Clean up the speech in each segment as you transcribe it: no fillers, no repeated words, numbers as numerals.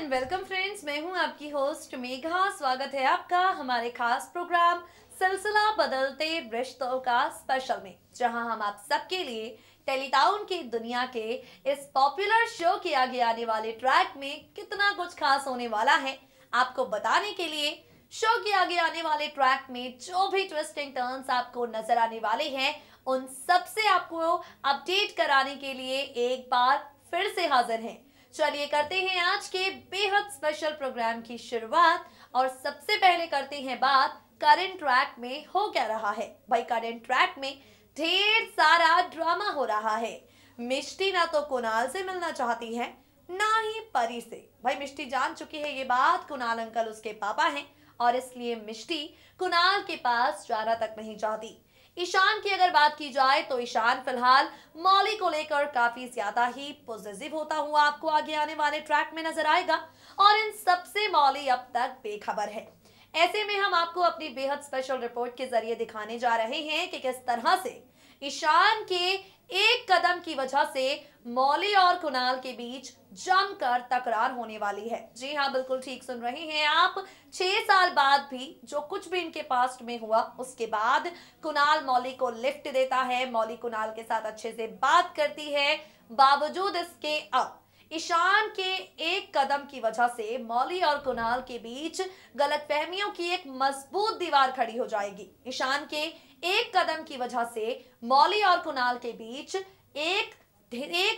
And welcome friends, मैं हूं आपकी होस्ट मेघा। स्वागत है आपका हमारे खास प्रोग्राम सिलसिला बदलते रिश्तों का स्पेशल में, जहां हम आप सबके लिए टेलीटाउन की दुनिया के इस पॉपुलर शो के आगे आने वाले ट्रैक में कितना कुछ खास होने वाला है आपको बताने के लिए। शो के आगे आने वाले ट्रैक में जो भी ट्विस्टिंग टर्न्स आपको नजर आने वाले हैं, उन सब से आपको अपडेट कराने के लिए एक बार फिर से हाजिर हैं। चलिए करते हैं आज के बेहद स्पेशल प्रोग्राम की शुरुआत और सबसे पहले करते हैं बात करंट ट्रैक में हो क्या रहा है। भाई करंट ट्रैक में ढेर सारा ड्रामा हो रहा है। मिष्टी ना तो कुणाल से मिलना चाहती है ना ही परी से। भाई मिष्टी जान चुकी है ये बात, कुणाल अंकल उसके पापा हैं और इसलिए मिष्टी कुणाल के पास जाना तक नहीं चाहती। ईशान की अगर बात की जाए तो ईशान फिलहाल मौली को लेकर काफी ज्यादा ही पॉजिटिव होता हुआ आपको आगे आने वाले ट्रैक में नजर आएगा और इन सबसे मौली अब तक बेखबर है। ऐसे में हम आपको अपनी बेहद स्पेशल रिपोर्ट के जरिए दिखाने जा रहे हैं कि किस तरह से ईशान के एक कदम की वजह से मौली और कुणाल के बीच जमकर तकरार होने वाली है। जी हाँ, बिल्कुल ठीक सुन रहे हैं आप। 6 साल बाद भी जो कुछ भी इनके पास्ट में हुआ, उसके बाद कुणाल मौली को लिफ्ट देता है, मौली कुणाल के साथ अच्छे से बात करती है। बावजूद इसके अब ईशान के एक कदम की वजह से मौली और कुणाल के बीच गलतफहमियों की एक मजबूत दीवार खड़ी हो जाएगी। ईशान के एक कदम की वजह से मौली और कुणाल के बीच एक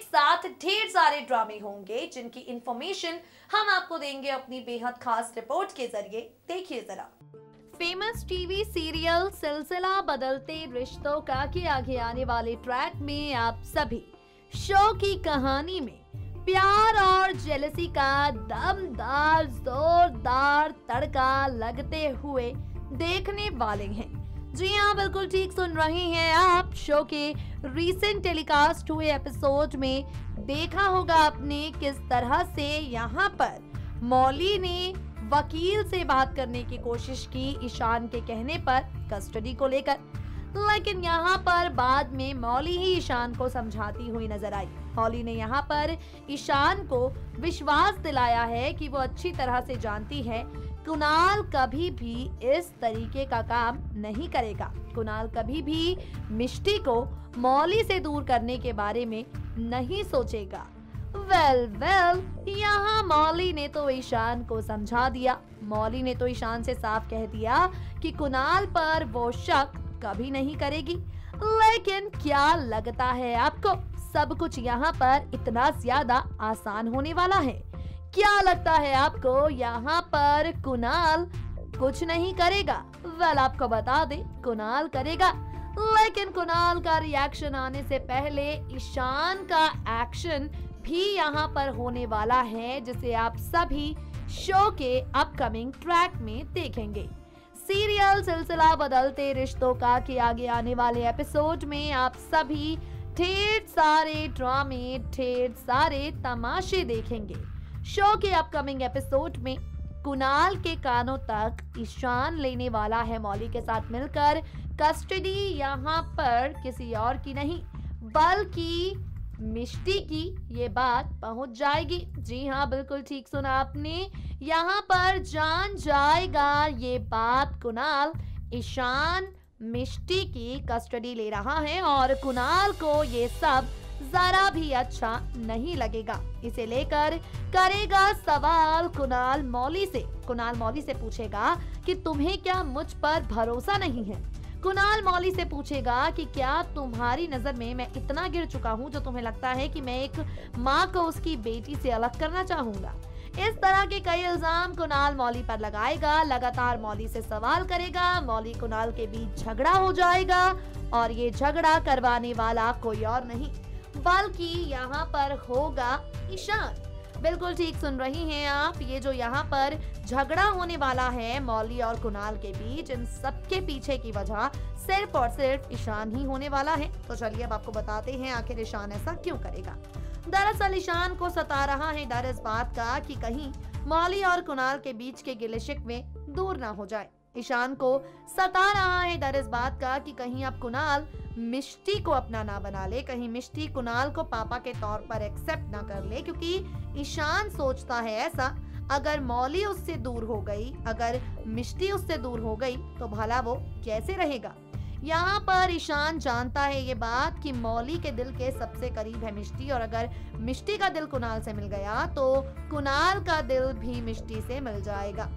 साथ ढेर सारे ड्रामे होंगे, जिनकी इंफॉर्मेशन हम आपको देंगे अपनी बेहद खास रिपोर्ट के जरिए। देखिए जरा। फेमस टीवी सीरियल सिलसिला बदलते रिश्तों का के आगे आने वाले ट्रैक में आप सभी शो की कहानी में प्यार और जेलसी का दमदार जोरदार तड़का लगते हुए देखने वाले हैं। जी हाँ, बिल्कुल ठीक सुन रहे हैं आप। शो के रीसेंट टेलीकास्ट हुए एपिसोड में देखा होगा आपने किस तरह से यहाँ पर मौली ने वकील से बात करने की कोशिश की ईशान के कहने पर कस्टडी को लेकर, लेकिन यहाँ पर बाद में मौली ही ईशान को समझाती हुई नजर आई। मौली ने यहाँ पर ईशान को विश्वास दिलाया है कि वो अच्छी तरह से जानती है कुणाल कभी भी इस तरीके का काम नहीं करेगा। कुणाल कभी भी मिष्टी को मौली से दूर करने के बारे में नहीं सोचेगा। वेल यहाँ मौली ने तो ईशान को समझा दिया। मौली ने तो ईशान से साफ कह दिया कि कुणाल पर वो शक कभी नहीं करेगी। लेकिन क्या लगता है आपको सब कुछ यहाँ पर इतना ज्यादा आसान होने वाला है? क्या लगता है आपको यहाँ पर कुणाल कुछ नहीं करेगा? वेल आपको बता दे, कुणाल करेगा। लेकिन कुणाल का रिएक्शन आने से पहले ईशान का एक्शन भी यहाँ पर होने वाला है, जिसे आप सभी शो के अपकमिंग ट्रैक में देखेंगे। सीरियल सिलसिला बदलते रिश्तों का के आगे आने वाले एपिसोड में आप सभी ढेर सारे ड्रामे, ढेर सारे तमाशे देखेंगे। शो के अपकमिंग एपिसोड में कुणाल के कानों तक ईशान लेने वाला है मौली के साथ मिलकर कस्टडी, यहाँ पर किसी और की नहीं बल्कि मिष्टी की ये बात पहुंच जाएगी। जी हाँ, बिल्कुल ठीक सुना आपने। यहाँ पर जान जाएगा ये बात कुणाल ईशान मिष्टी की कस्टडी ले रहा है और कुणाल को ये सब जरा भी अच्छा नहीं लगेगा। इसे लेकर करेगा सवाल कुणाल मौली से। कुणाल मौली से पूछेगा कि तुम्हें क्या मुझ पर भरोसा नहीं है? कुणाल मौली से पूछेगा कि क्या तुम्हारी नजर में मैं इतना गिर चुका हूँ जो तुम्हें लगता है कि मैं एक माँ को उसकी बेटी से अलग करना चाहूंगा? इस तरह के कई इल्जाम कुणाल मौली पर लगाएगा। लगातार मौली से सवाल करेगा। मौली कुणाल के बीच झगड़ा हो जाएगा और ये झगड़ा करवाने वाला कोई और नहीं बल्कि यहाँ पर होगा ईशान। बिल्कुल ठीक सुन रही हैं आप। ये जो यहाँ पर झगड़ा होने वाला है मौली और कुणाल के बीच, इन सबके पीछे की वजह सिर्फ और सिर्फ ईशान ही होने वाला है। तो चलिए अब आपको बताते हैं आखिर ईशान ऐसा क्यों करेगा। दरअसल ईशान को सता रहा है डर इस बात का कि कहीं मौली और कुणाल के बीच के गिले शिकवे दूर ना हो जाए। ईशान को सता रहा है डर इस बात का कि कहीं अब कुणाल मिष्टी को अपना ना बना ले, कहीं मिष्टी कुणाल को पापा के तौर पर एक्सेप्ट ना कर ले, क्योंकि ईशान सोचता है ऐसा अगर मौली उससे दूर हो गई, अगर मिष्टी उससे दूर हो गई तो भला वो कैसे रहेगा। यहाँ पर ईशान जानता है ये बात कि मौली के दिल के सबसे करीब है मिष्टी, और अगर मिष्टी का दिल कुणाल से मिल गया तो कुणाल का दिल भी मिष्टी से मिल जाएगा।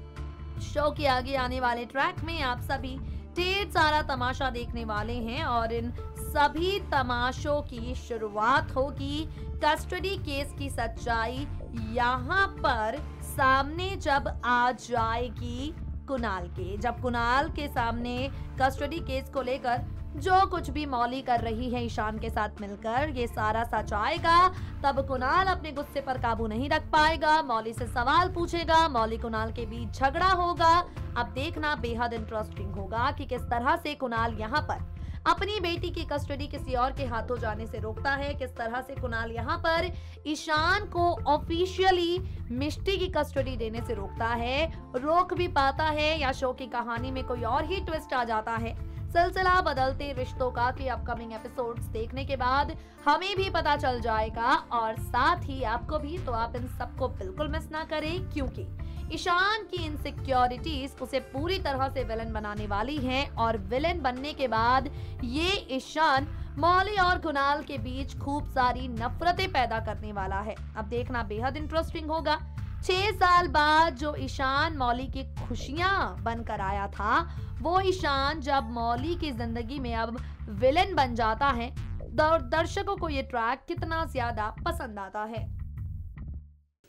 शो के आगे आने वाले ट्रैक में आप सभी ढेर सारा तमाशा देखने वाले हैं, और इन सभी तमाशों की शुरुआत होगी कस्टडी केस की सच्चाई यहाँ पर सामने जब आ जाएगी कुणाल के। जब कुणाल के सामने कस्टडी केस को लेकर जो कुछ भी मौली कर रही है ईशान के साथ मिलकर, ये सारा सच आएगा, तब कुणाल अपने गुस्से पर काबू नहीं रख पाएगा, मौली से सवाल पूछेगा, मौली कुणाल के बीच झगड़ा होगा। अब देखना बेहद इंटरेस्टिंग होगा कि किस तरह से कुणाल यहाँ पर अपनी बेटी की कस्टडी किसी और के हाथों जाने से रोकता है, किस तरह से कुणाल यहाँ पर ईशान को ऑफिशियली मिष्टी की कस्टडी देने से रोकता है, रोक भी पाता है, या शो की कहानी में कोई और ही ट्विस्ट आ जाता है। सिलसिला बदलते रिश्तों का के अपकमिंग एपिसोड्स देखने के बाद हमें भी पता चल जाएगा, और साथ ही आपको भी, तो आप इन सबको बिल्कुल मिस ना करें, क्योंकि ईशान की इनसिक्योरिटीज उसे पूरी तरह से विलन बनाने वाली हैं, और विलन बनने के बाद ये ईशान मौली और कुणाल के बीच खूब सारी नफरतें पैदा करने वाला है। अब देखना बेहद इंटरेस्टिंग होगा। 6 साल बाद जो ईशान मौली की खुशियां बनकर आया था, वो ईशान जब मौली की जिंदगी में अब विलन बन जाता है, दर्शकों को ये ट्रैक कितना ज्यादा पसंद आता है।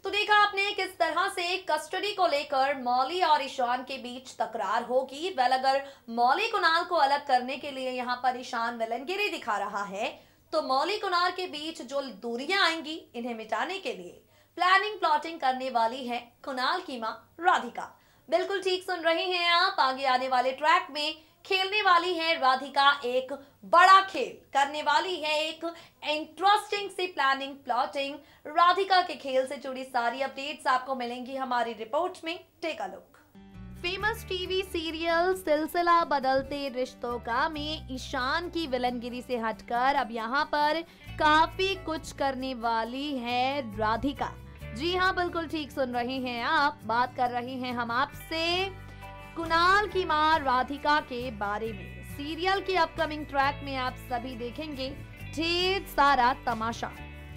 तो देखा आपने किस तरह से कस्टडी को लेकर मौली और ईशान के बीच तकरार होगी। वेल, अगर मौली कुणाल को अलग करने के लिए यहाँ पर ईशान विलनगिरी दिखा रहा है, तो मौली कुणाल के बीच जो दूरियां आएंगी, इन्हें मिटाने के लिए प्लानिंग प्लॉटिंग करने वाली है कुणाल की मां राधिका। बिल्कुल ठीक सुन रहे हैं आप। आगे आने वाले ट्रैक में खेलने वाली है राधिका एक बड़ा खेल, करने वाली है एक इंटरेस्टिंग सी प्लानिंग प्लॉटिंग। राधिका के खेल से जुड़ी सारी अपडेट्स आपको मिलेंगी हमारी रिपोर्ट में। Take a look. Famous TV serial Silsila बदलते रिश्तों का में ईशान की विलनगिरी से हटकर अब यहाँ पर काफी कुछ करने वाली है राधिका। जी हाँ, बिल्कुल ठीक सुन रहे हैं आप। बात कर रहे हैं हम आपसे कुणाल की मां राधिका के बारे में। सीरियल के अपकमिंग ट्रैक में आप सभी देखेंगे ढेर सारा तमाशा।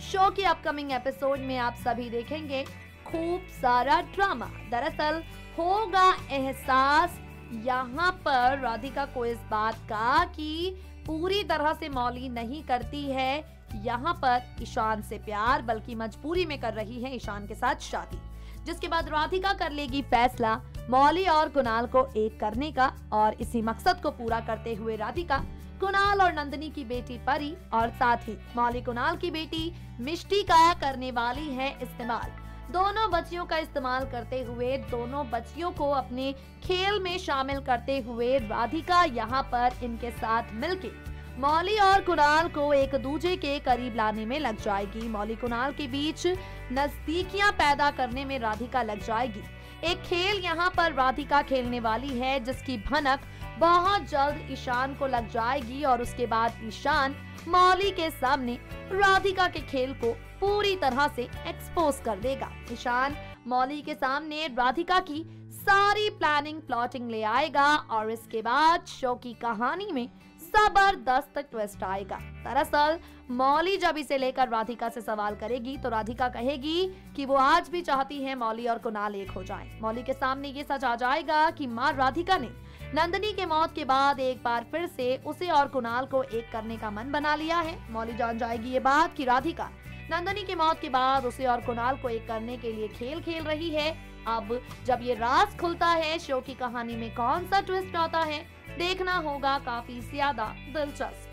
शो के अपकमिंग एपिसोड में आप सभी देखेंगे खूब सारा ड्रामा। दरअसल होगा एहसास यहाँ पर राधिका को इस बात का कि पूरी तरह से मौली नहीं करती है यहाँ पर ईशान से प्यार, बल्कि मजबूरी में कर रही है ईशान के साथ शादी। जिसके बाद राधिका कर लेगी फैसला मौली और कुणाल को एक करने का, और इसी मकसद को पूरा करते हुए राधिका कुणाल और नंदिनी की बेटी परी और साथ ही मौली कुणाल की बेटी मिष्टी का करने वाली है इस्तेमाल। दोनों बच्चियों का इस्तेमाल करते हुए, दोनों बच्चियों को अपने खेल में शामिल करते हुए राधिका यहाँ पर इनके साथ मिलके मौली और कुणाल को एक दूसरे के करीब लाने में लग जाएगी। मौली कुणाल के बीच नजदीकियां पैदा करने में राधिका लग जाएगी। एक खेल यहाँ पर राधिका खेलने वाली है जिसकी भनक बहुत जल्द ईशान को लग जाएगी, और उसके बाद ईशान मौली के सामने राधिका के खेल को पूरी तरह से एक्सपोज कर देगा। ईशान मौली के सामने राधिका की सारी प्लानिंग प्लॉटिंग ले आएगा, और इसके बाद शो की कहानी में जबरदस्त ट्विस्ट आएगा। दरअसल मौली जब इसे लेकर राधिका से सवाल करेगी तो राधिका कहेगी कि वो आज भी चाहती है मौली और कुणाल एक हो जाएं। मौली के सामने ये सच आ जाएगा कि मां राधिका ने नंदिनी के मौत के बाद एक बार फिर से उसे और कुणाल को एक करने का मन बना लिया है। मौली जान जाएगी ये बात कि राधिका नंदिनी की मौत के बाद उसे और कुणाल को एक करने के लिए खेल खेल रही है। अब जब ये राज खुलता है, शो की कहानी में कौन सा ट्विस्ट आता है, देखना होगा काफी ज्यादा दिलचस्प।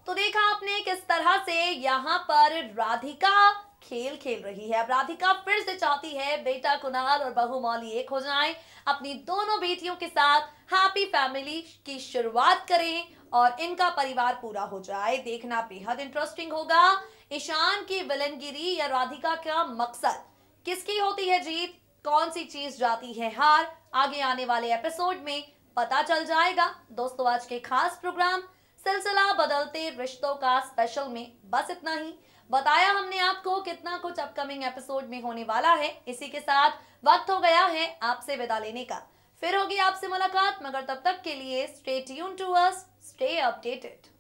तो देखा आपने किस तरह से यहाँ पर राधिका खेल खेल रही है। अब राधिका फिर से चाहती है बेटा कुणाल और बहू मौली एक हो जाएं, अपनी दोनों बेटियों के साथ हैप्पी फैमिली की शुरुआत करें और इनका परिवार पूरा हो जाए। देखना बेहद इंटरेस्टिंग होगा। ईशान की विलनगिरी या राधिका का मकसद, किसकी होती है जीत, कौन सी चीज जाती है हार, आगे आने वाले एपिसोड में पता चल जाएगा। दोस्तों, आज के खास प्रोग्राम सिलसिला बदलते रिश्तों का स्पेशल में बस इतना ही। बताया हमने आपको कितना कुछ अपकमिंग एपिसोड में होने वाला है। इसी के साथ वक्त हो गया है आपसे विदा लेने का। फिर होगी आपसे मुलाकात, मगर तब तक के लिए stay tune to us, stay updated.